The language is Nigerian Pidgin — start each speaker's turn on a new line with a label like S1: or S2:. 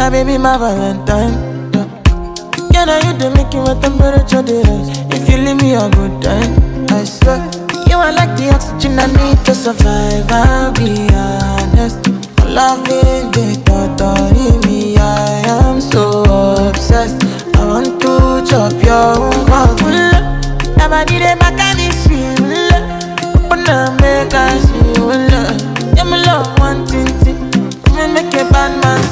S1: My baby, my Valentine. Can I you the making with temperature dey rise? If you leave me a good time, I swear. You are like the oxygen I need to survive. I'll be honest. Loving the thought of me, I am so obsessed. I want to chop your heart. Never did it back and it's real. Open up, make us feel love. Yeah, my love, one thing. Me make a bad man